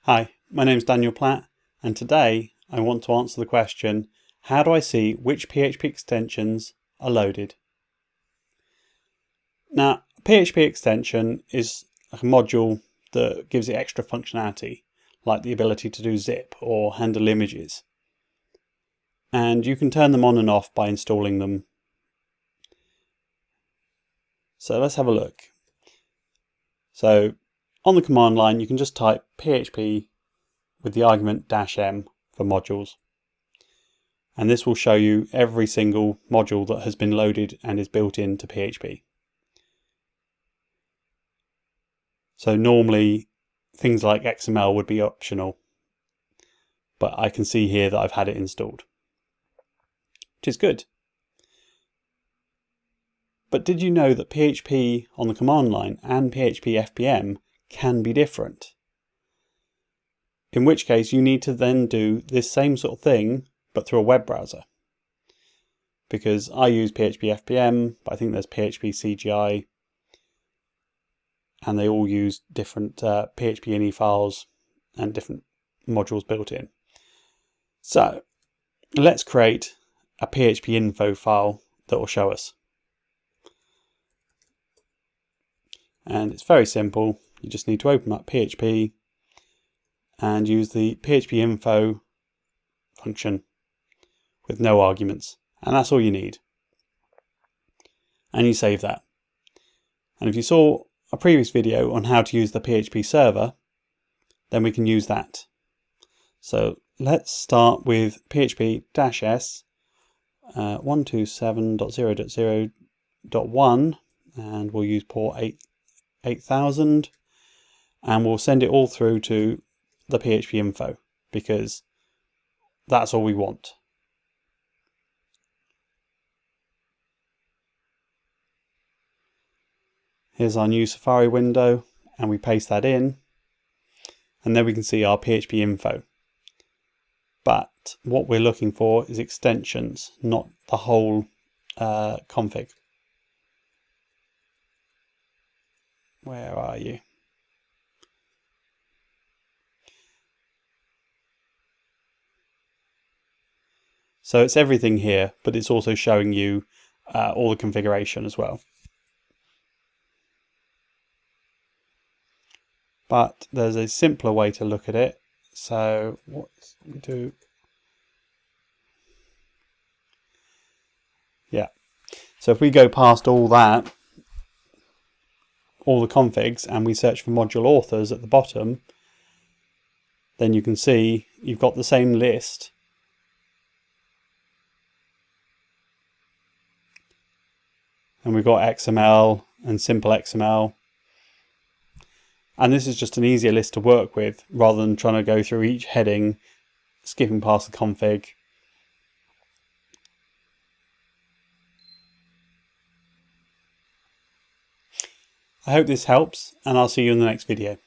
Hi, my name is Daniel Platt, and today I want to answer the question, how do I see which PHP extensions are loaded? Now, a PHP extension is a module that gives it extra functionality, like the ability to do zip or handle images. And you can turn them on and off by installing them. So let's have a look. So on the command line, you can just type PHP with the argument -m for modules. And this will show you every single module that has been loaded and is built into PHP. So normally things like XML would be optional, but I can see here that I've had it installed, which is good. But did you know that PHP on the command line and PHP FPM can be different? In which case you need to then do this same sort of thing, but through a web browser. Because I use PHP FPM, but I think there's PHP CGI, and they all use different PHP INI files and different modules built in. So let's create a PHP info file that will show us. And it's very simple. You just need to open up PHP and use the PHP info function with no arguments. And that's all you need. And you save that. And if you saw a previous video on how to use the PHP server, then we can use that. So let's start with PHP-s 127.0.0.1, and we'll use port 8000, and we'll send it all through to the PHP info because that's all we want. Here's our new Safari window, and we paste that in, and then we can see our PHP info. But what we're looking for is extensions, not the whole config. Where are you? So it's everything here, but it's also showing you all the configuration as well. But there's a simpler way to look at it. So what we do? Yeah. So if we go past all that, all the configs, and we search for module authors at the bottom, then you can see you've got the same list. And we've got XML and simple XML. And this is just an easier list to work with rather than trying to go through each heading, skipping past the config. I hope this helps, and I'll see you in the next video.